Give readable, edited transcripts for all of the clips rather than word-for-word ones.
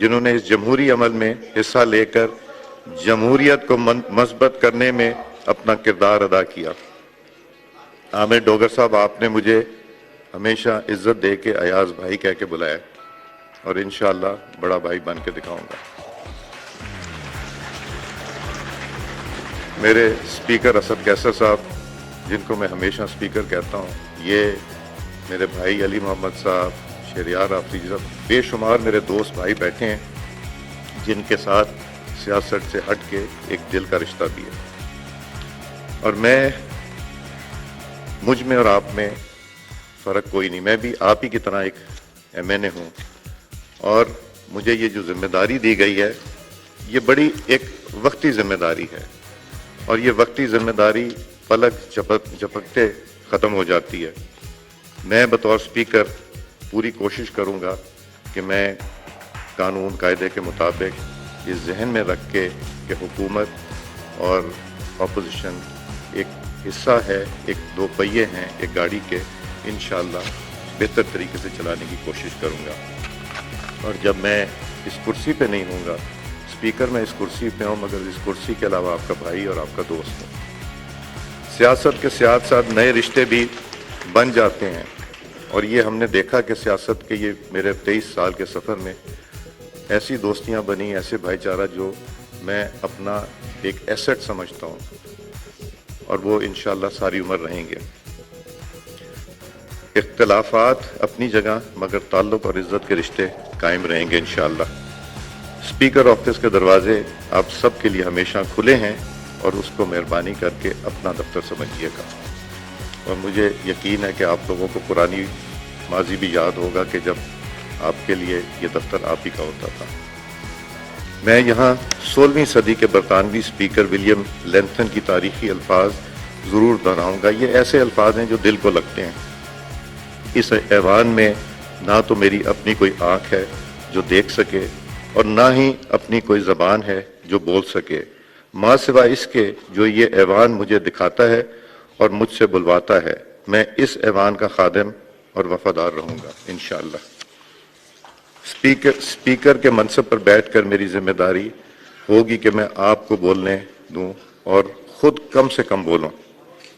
جنہوں نے اس جمہوری عمل میں حصہ لے کر جمہوریت کو مثبت کرنے میں اپنا کردار ادا کیا۔ عامر ڈوگر صاحب، آپ نے مجھے ہمیشہ عزت دے کے ایاز بھائی کہہ کے بلایا اور انشاءاللہ بڑا بھائی بن کے دکھاؤں گا۔ میرے سپیکر اسد کیسر صاحب، جن کو میں ہمیشہ سپیکر کہتا ہوں، یہ میرے بھائی علی محمد صاحب، شہریار آفریدی صاحب، بے شمار میرے دوست بھائی بیٹھے ہیں جن کے ساتھ سیاست سے ہٹ کے ایک دل کا رشتہ بھی ہے، اور مجھ میں اور آپ میں فرق کوئی نہیں۔ میں بھی آپ ہی کی طرح ایک MNA ہوں، اور مجھے یہ جو ذمہ داری دی گئی ہے یہ بڑی ایک وقتی ذمہ داری ہے، اور یہ وقتی ذمہ داری پلک جھپکتے ختم ہو جاتی ہے۔ میں بطور سپیکر پوری کوشش کروں گا کہ میں قانون قاعدے کے مطابق یہ ذہن میں رکھ کے کہ حکومت اور اپوزیشن ایک حصہ ہے، ایک دو پہیے ہیں ایک گاڑی کے، انشاءاللہ بہتر طریقے سے چلانے کی کوشش کروں گا۔ اور جب میں اس کرسی پہ نہیں ہوں گا، سپیکر میں اس کرسی پہ ہوں مگر اس کرسی کے علاوہ آپ کا بھائی اور آپ کا دوست ہوں۔ سیاست کے ساتھ ساتھ نئے رشتے بھی بن جاتے ہیں، اور یہ ہم نے دیکھا کہ سیاست کے یہ میرے 23 سال کے سفر میں ایسی دوستیاں بنی، ایسے بھائی چارہ جو میں اپنا ایک ایسٹ سمجھتا ہوں، اور وہ انشاءاللہ ساری عمر رہیں گے۔ اختلافات اپنی جگہ مگر تعلق اور عزت کے رشتے قائم رہیں گے انشاءاللہ۔ سپیکر آفس کے دروازے آپ سب کے لیے ہمیشہ کھلے ہیں، اور اس کو مہربانی کر کے اپنا دفتر سمجھیے گا، اور مجھے یقین ہے کہ آپ لوگوں کو پرانی ماضی بھی یاد ہوگا کہ جب آپ کے لیے یہ دفتر آپ ہی کا ہوتا تھا۔ میں یہاں 16ویں صدی کے برطانوی سپیکر ولیم لینتھن کی تاریخی الفاظ ضرور دہراؤں گا۔ یہ ایسے الفاظ ہیں جو دل کو لگتے ہیں۔ اس ایوان میں نہ تو میری اپنی کوئی آنکھ ہے جو دیکھ سکے، اور نہ ہی اپنی کوئی زبان ہے جو بول سکے، ماں سوائے اس کے جو یہ ایوان مجھے دکھاتا ہے اور مجھ سے بلواتا ہے۔ میں اس ایوان کا خادم اور وفادار رہوں گا انشاءاللہ۔ سپیکر کے منصب پر بیٹھ کر میری ذمہ داری ہوگی کہ میں آپ کو بولنے دوں اور خود کم سے کم بولوں،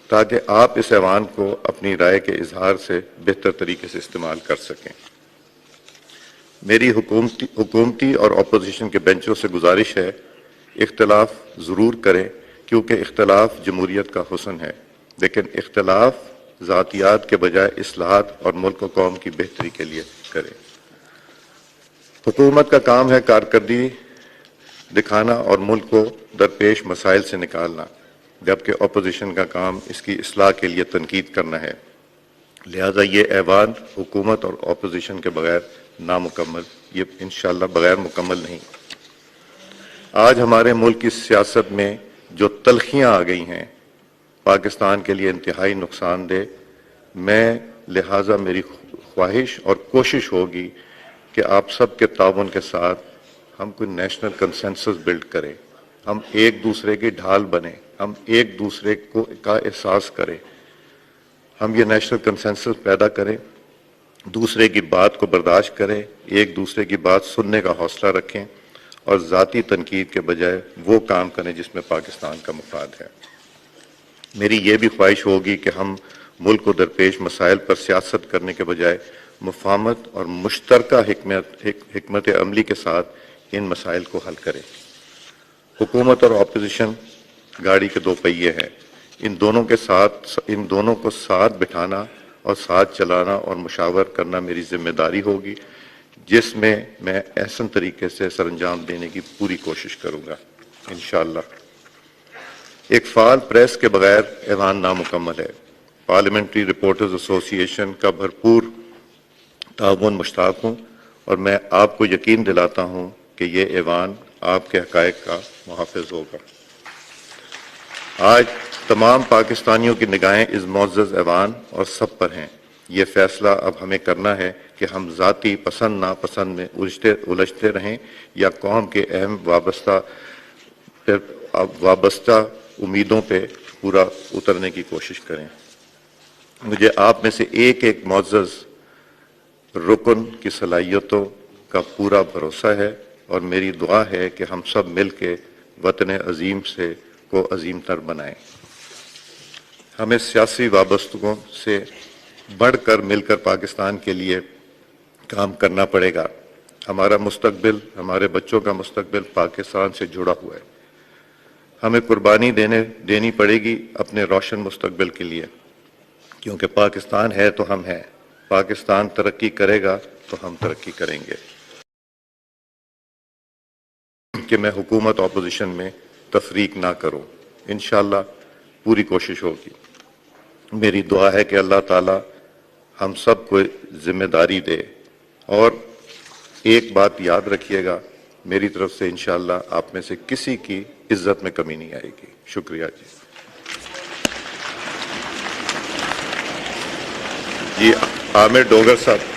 تاکہ آپ اس ایوان کو اپنی رائے کے اظہار سے بہتر طریقے سے استعمال کر سکیں۔ میری حکومتی اور اپوزیشن کے بینچوں سے گزارش ہے، اختلاف ضرور کریں کیونکہ اختلاف جمہوریت کا حسن ہے، لیکن اختلاف ذاتیات کے بجائے اصلاحات اور ملک و قوم کی بہتری کے لیے کریں۔ حکومت کا کام ہے کارکردگی دکھانا اور ملک کو درپیش مسائل سے نکالنا، جبکہ اپوزیشن کا کام اس کی اصلاح کے لیے تنقید کرنا ہے۔ لہذا یہ ایوان حکومت اور اپوزیشن کے بغیر نامکمل، یہ انشاءاللہ بغیر مکمل نہیں۔ آج ہمارے ملک کی سیاست میں جو تلخیاں آ گئی ہیں پاکستان کے لیے انتہائی نقصان دہ، لہٰذا میری خواہش اور کوشش ہوگی کہ آپ سب کے تعاون کے ساتھ ہم کوئی نیشنل کنسنسس بلڈ کریں، ہم ایک دوسرے کی ڈھال بنیں، ہم ایک دوسرے کا احساس کریں، ہم یہ نیشنل کنسنسس پیدا کریں، دوسرے کی بات کو برداشت کریں، ایک دوسرے کی بات سننے کا حوصلہ رکھیں، اور ذاتی تنقید کے بجائے وہ کام کریں جس میں پاکستان کا مفاد ہے۔ میری یہ بھی خواہش ہوگی کہ ہم ملک کو درپیش مسائل پر سیاست کرنے کے بجائے مفاہمت اور مشترکہ حکمت عملی کے ساتھ ان مسائل کو حل کریں۔ حکومت اور اپوزیشن گاڑی کے دو پہیے ہیں، ان دونوں کو ساتھ بٹھانا اور ساتھ چلانا اور مشاور کرنا میری ذمہ داری ہوگی، جس میں میں احسن طریقے سے سر انجام دینے کی پوری کوشش کروں گا انشاءاللہ۔ ایک فعال پریس کے بغیر ایوان نامکمل ہے۔ پارلیمنٹری رپورٹرز ایسوسی ایشن کا بھرپور تعاون مشتاق ہوں، اور میں آپ کو یقین دلاتا ہوں کہ یہ ایوان آپ کے حقائق کا محافظ ہوگا۔ آج تمام پاکستانیوں کی نگاہیں اس معزز ایوان اور سب پر ہیں۔ یہ فیصلہ اب ہمیں کرنا ہے کہ ہم ذاتی پسند ناپسند میں الجھتے رہیں یا قوم کے اہم وابستہ امیدوں پہ پورا اترنے کی کوشش کریں۔ مجھے آپ میں سے ایک معزز رکن کی صلاحیتوں کا پورا بھروسہ ہے اور میری دعا ہے کہ ہم سب مل کے وطن عظیم کو عظیم تر بنائیں۔ ہمیں سیاسی وابستگیوں سے بڑھ کر مل کر پاکستان کے لیے کام کرنا پڑے گا۔ ہمارا مستقبل، ہمارے بچوں کا مستقبل پاکستان سے جڑا ہوا ہے۔ ہمیں قربانی دینی پڑے گی اپنے روشن مستقبل کے لیے، کیونکہ پاکستان ہے تو ہم ہیں، پاکستان ترقی کرے گا تو ہم ترقی کریں گے۔ کہ میں حکومت اپوزیشن میں تفریق نہ کروں، انشاءاللہ پوری کوشش ہوگی۔ میری دعا ہے کہ اللہ تعالی ہم سب کو ذمہ داری دے، اور ایک بات یاد رکھیے گا، میری طرف سے انشاءاللہ آپ میں سے کسی کی عزت میں کمی نہیں آئے گی۔ شکریہ جی عامر ڈوگر صاحب۔